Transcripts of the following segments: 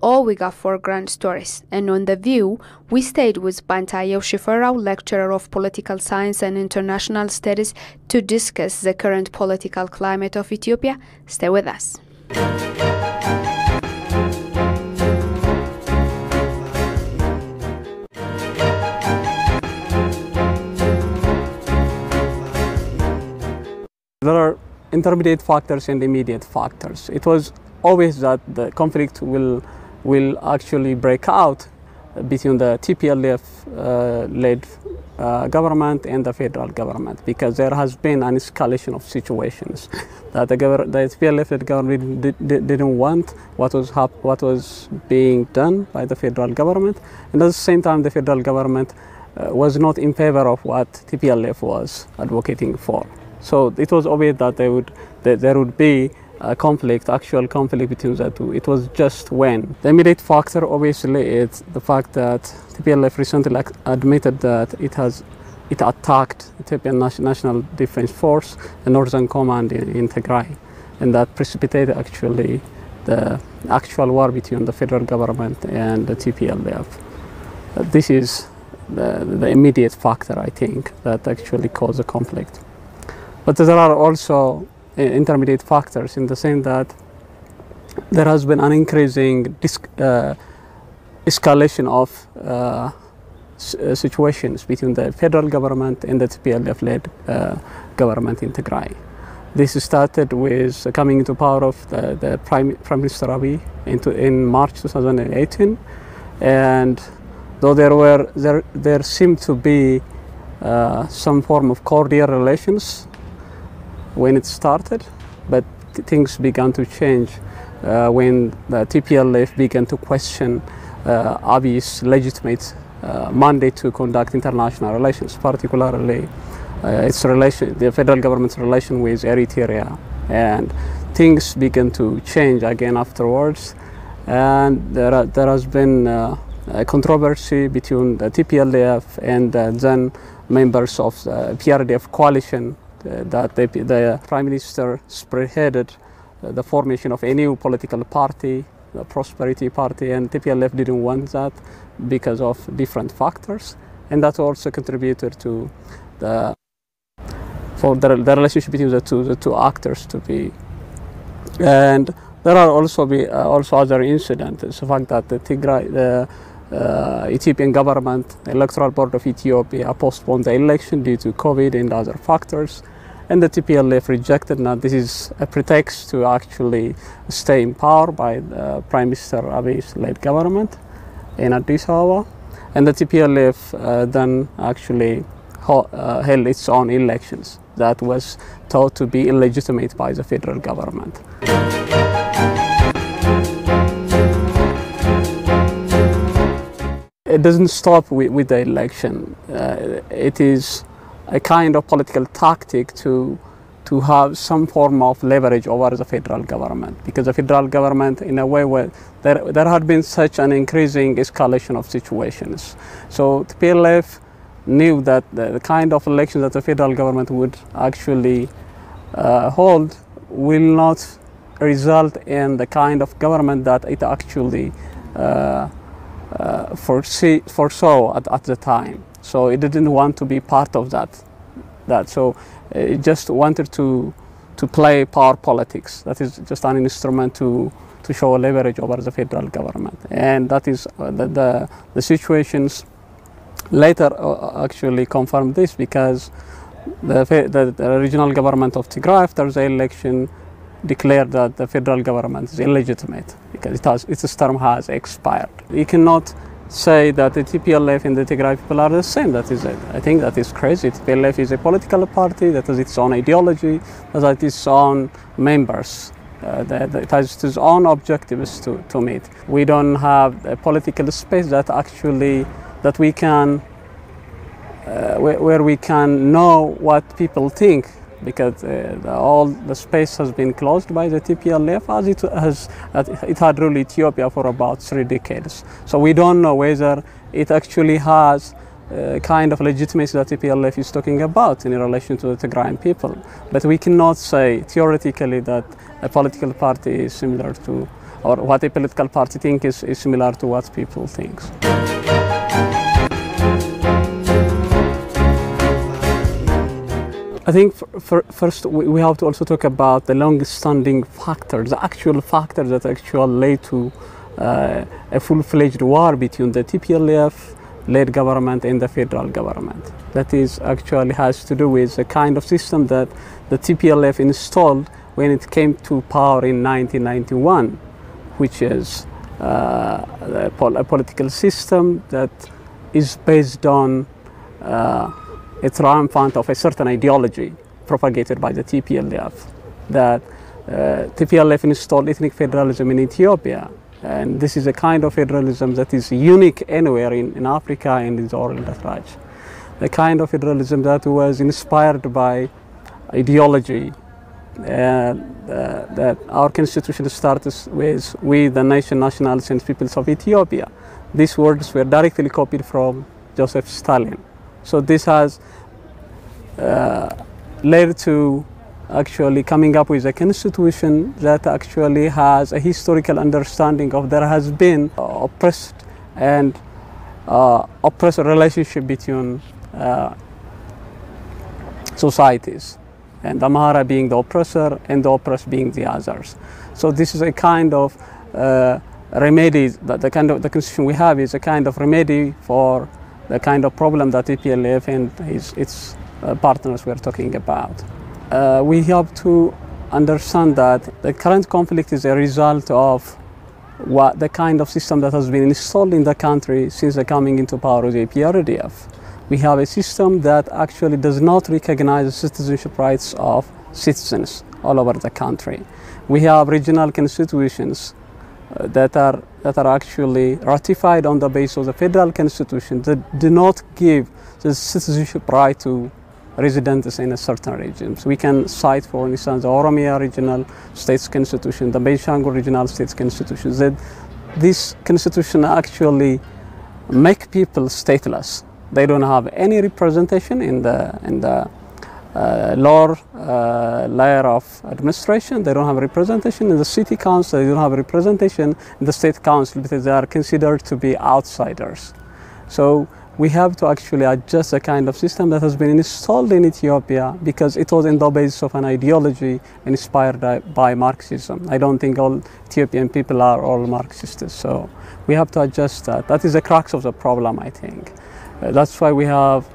all we got for grand stories. And on The View, we stayed with Bantayew Shifarau, lecturer of political science and international studies, to discuss the current political climate of Ethiopia. Stay with us. There are intermediate factors and immediate factors. It was always that the conflict will actually break out between the TPLF-led government and the federal government, because there has been an escalation of situations that the TPLF-led government didn't want what was being done by the federal government, and at the same time the federal government was not in favor of what TPLF was advocating for. So it was obvious that there would be a conflict, actual conflict between the two. It was just when. The immediate factor, obviously, is the fact that TPLF recently admitted that it attacked Ethiopian National Defense Force, the Northern Command in Tigray, and that precipitated actually the actual war between the federal government and the TPLF. This is the immediate factor, I think, that actually caused the conflict. But there are also intermediate factors in the sense that there has been an increasing escalation of situations between the federal government and the TPLF-led government in Tigray. This started with coming into power of the Prime Minister Abiy in March 2018, and though there seemed to be some form of cordial relations when it started, but things began to change when the TPLF began to question Abiy's legitimate mandate to conduct international relations, particularly the federal government's relation with Eritrea, and things began to change again afterwards. And there has been a controversy between the TPLF and then members of the PRDF coalition that the Prime Minister spearheaded the formation of a new political party, the Prosperity Party, and TPLF didn't want that because of different factors, and that also contributed to the relationship between the two actors to be. And there are also other incidents. The fact that the Ethiopian government, the Electoral Board of Ethiopia, postponed the election due to COVID and other factors, and the TPLF rejected that this is a pretext to actually stay in power by the Prime Minister Abiy's led government in Addis Ababa, and the TPLF then actually held its own elections that was thought to be illegitimate by the federal government. It doesn't stop with the election. It is a kind of political tactic to have some form of leverage over the federal government, because the federal government, in a way, where there had been such an increasing escalation of situations. So the TPLF knew that the kind of elections that the federal government would actually hold will not result in the kind of government that it actually foresaw at the time. So it didn't want to be part of that. So it just wanted to play power politics. That is just an instrument to show leverage over the federal government. And that is the situations later actually confirmed this, because the regional government of Tigray, after the election, declared that the federal government is illegitimate because its term has expired. You cannot say that the TPLF and the Tigray people are the same. I think that is crazy. TPLF is a political party that has its own ideology, that has its own members, it has its own objectives to meet. We don't have a political space that we can where we can know what people think, because all the space has been closed by the TPLF as it had ruled Ethiopia for about 3 decades. So we don't know whether it actually has kind of legitimacy that TPLF is talking about in relation to the Tigrayan people. But we cannot say theoretically that a political party is similar to or what a political party thinks is similar to what people think. I think first we have to also talk about the long-standing factors, the actual factors that actually led to a full-fledged war between the TPLF-led government and the federal government. That is actually has to do with the kind of system that the TPLF installed when it came to power in 1991, which is a political system that is based on a triumphant of a certain ideology propagated by the TPLF, that TPLF installed ethnic federalism in Ethiopia. And this is a kind of federalism that is unique anywhere in Africa and in the Oral Raj. The kind of federalism that was inspired by ideology, that our constitution starts with "We, the nation, nationals and peoples of Ethiopia." These words were directly copied from Joseph Stalin. So this has led to actually coming up with a constitution that actually has a historical understanding of there has been oppressed and oppressed relationship between societies, and Amhara being the oppressor and the oppressed being the others. So this is a kind of remedy, that the constitution we have is a kind of remedy for the kind of problem that TPLF and its partners were talking about. We have to understand that the current conflict is a result of what the kind of system that has been installed in the country since the coming into power of the PRDF. We have a system that actually does not recognize the citizenship rights of citizens all over the country. We have regional constitutions that are actually ratified on the basis of the federal constitution that do not give the citizenship right to residents in a certain regions. We can cite, for instance, the Oromia Regional States Constitution, the Benishangul Regional States Constitution, that this constitution actually make people stateless. They don't have any representation in the lower layer of administration. They don't have representation in the city council. They don't have representation in the state council because they are considered to be outsiders. So we have to actually adjust the kind of system that has been installed in Ethiopia because it was in the basis of an ideology inspired by Marxism. I don't think all Ethiopian people are all Marxists, so we have to adjust that. That is the crux of the problem, I think. That's why we have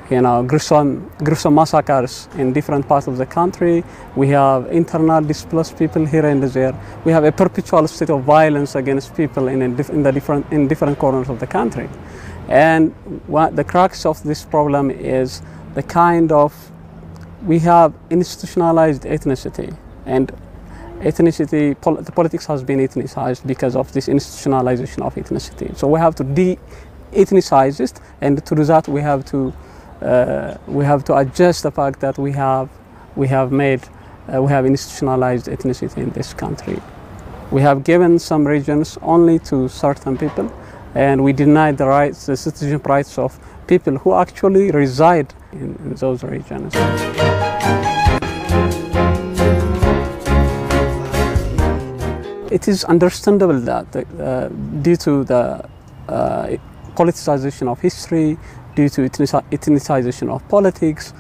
gruesome massacres in different parts of the country. We have internal displaced people here and there. We have a perpetual state of violence against people in different corners of the country. And the crux of this problem is the kind of, we have institutionalized ethnicity, and ethnicity, the politics has been ethnicized because of this institutionalization of ethnicity. So we have to de-ethnicize it, and to do that we have to adjust the fact that we have institutionalized ethnicity in this country. We have given some regions only to certain people, and we denied the rights, the citizenship rights of people who actually reside in those regions. It is understandable that due to the politicization of history, due to ethnicization of politics,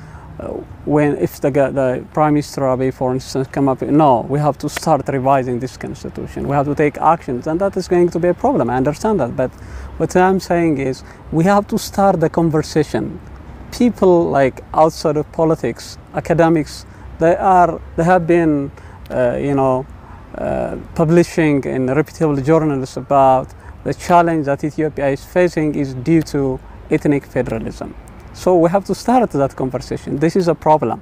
if the Prime Minister Abiy, for instance, come up, no, we have to start revising this constitution, we have to take actions, and that is going to be a problem. I understand that, but what I'm saying is we have to start the conversation. People like outside of politics, academics, they have been, publishing in reputable journals about the challenge that Ethiopia is facing is due to ethnic federalism. So we have to start that conversation. This is a problem.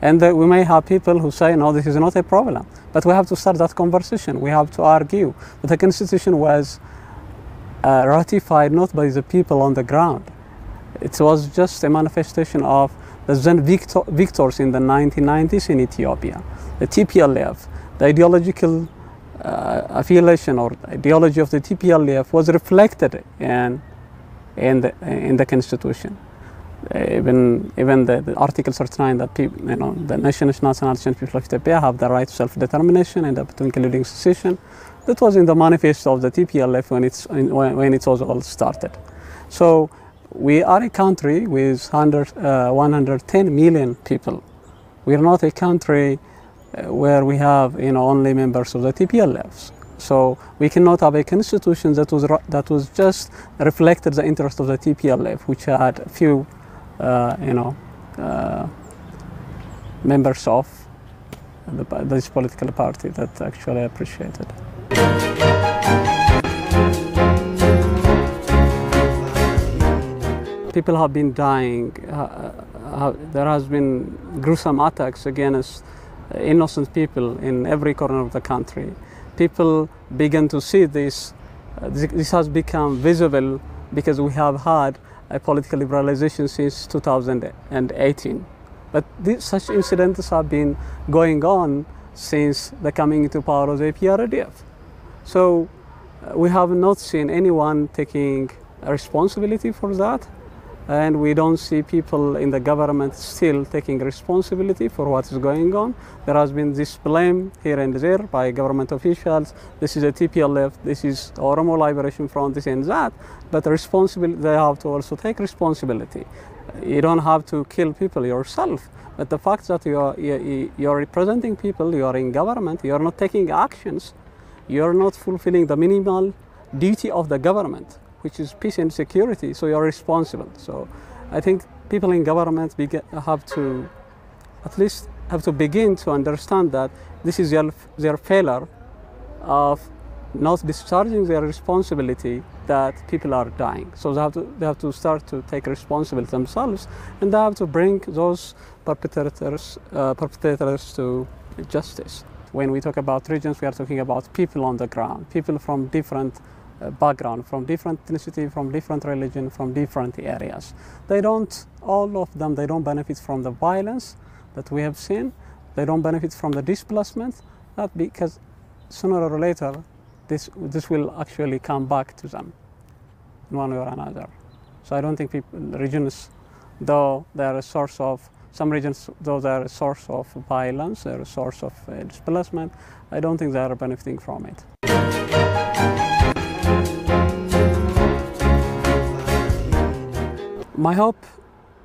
And we may have people who say, no, this is not a problem. But we have to start that conversation. We have to argue. But the constitution was ratified not by the people on the ground. It was just a manifestation of the then victors in the 1990s in Ethiopia. The TPLF, the ideological affiliation or ideology of the TPLF was reflected in the constitution. Even the Article 39 that people, the national people of Ethiopia have the right to self-determination and up to including secession. That was in the manifesto of the TPLF when it was all started. So we are a country with 110 million people. We are not a country where we have only members of the TPLF. So we cannot have a constitution that was just reflected the interest of the TPLF, which had a few members of this political party that actually appreciated. People have been dying. There has been gruesome attacks against innocent people in every corner of the country. People begin to see this. This has become visible because we have had a political liberalization since 2018. But such incidents have been going on since the coming into power of the PRDF. So we have not seen anyone taking responsibility for that. And we don't see people in the government still taking responsibility for what is going on. There has been this blame here and there by government officials. This is a TPLF, this is Oromo Liberation Front, this and that. But they have to also take responsibility. You don't have to kill people yourself. But the fact that you are representing people, you are in government, you are not taking actions, you are not fulfilling the minimal duty of the government, which is peace and security, so you're responsible. So I think people in government have to begin to understand that this is their failure of not discharging their responsibility that people are dying. So they have to start to take responsibility themselves, and they have to bring those perpetrators to justice. When we talk about regions, we are talking about people on the ground, people from different background, from different ethnicity, from different religion, from different areas. All of them don't benefit from the violence that we have seen. They don't benefit from the displacement, not because sooner or later this will actually come back to them in one way or another. So I don't think regions, though they are a source of, some regions, though they are a source of violence, they are a source of displacement, I don't think they are benefiting from it. My hope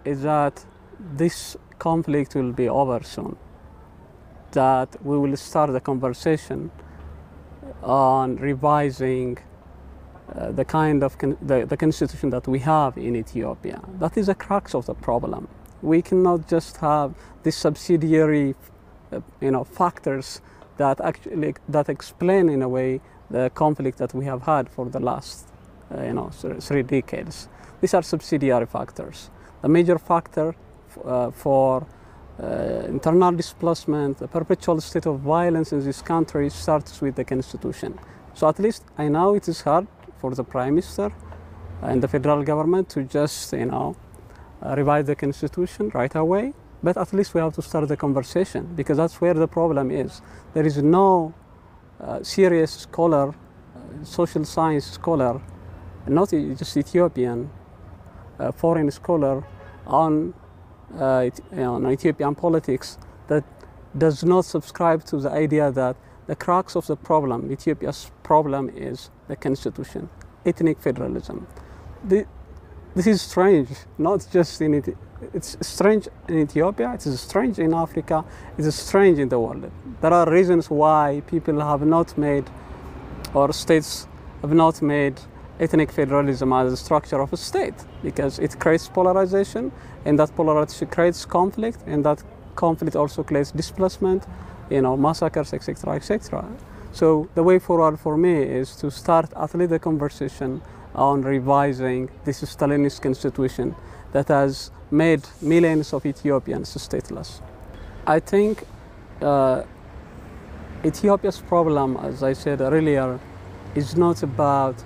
is that this conflict will be over soon, that we will start the conversation on revising the kind of the constitution that we have in Ethiopia. That is the crux of the problem. We cannot just have these subsidiary factors that explain in a way the conflict that we have had for the last 3 decades. These are subsidiary factors. The major factor for internal displacement, the perpetual state of violence in this country starts with the constitution. So at least I know it is hard for the Prime Minister and the federal government to just revise the constitution right away, but at least we have to start the conversation, because that's where the problem is. There is no serious scholar, social science scholar, not just Ethiopian, foreign scholar on Ethiopian politics that does not subscribe to the idea that the crux of the problem, Ethiopia's problem, is the constitution, ethnic federalism. This is strange, not just in it. It's strange in Ethiopia, it is strange in Africa, it is strange in the world. There are reasons why people have not made, or states have not made, ethnic federalism as a structure of a state, because it creates polarization, and that polarization creates conflict, and that conflict also creates displacement, massacres, etc., etc. So the way forward for me is to start at least a conversation on revising this Stalinist constitution that has made millions of Ethiopians stateless. I think Ethiopia's problem, as I said earlier, is not about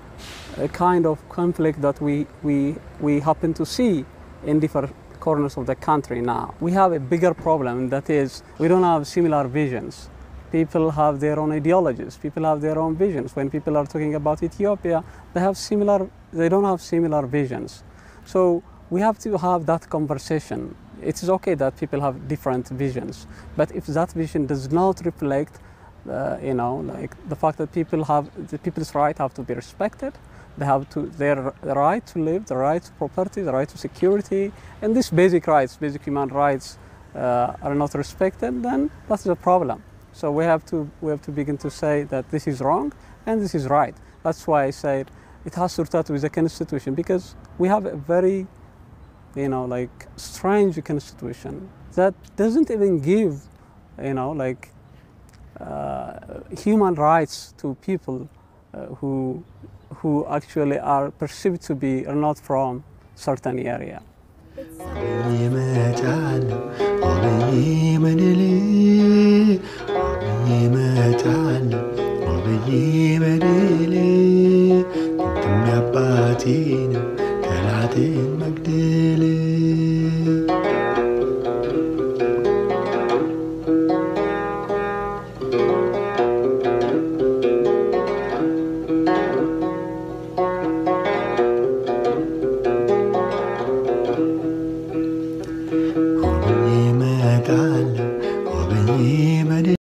a kind of conflict that we happen to see in different corners of the country now. We have a bigger problem, that is, we don't have similar visions. People have their own ideologies, people have their own visions. When people are talking about Ethiopia, they don't have similar visions. So we have to have that conversation. It is okay that people have different visions, but if that vision does not reflect, like the fact that people's right have to be respected, they have to their right to live, the right to property, the right to security, and these basic rights, basic human rights, are not respected, then that's the problem. So we have to begin to say that this is wrong and this is right. That's why I said it has to start with the constitution, because we have a very strange constitution that doesn't even give, human rights to people who actually are perceived to be are not from certain area.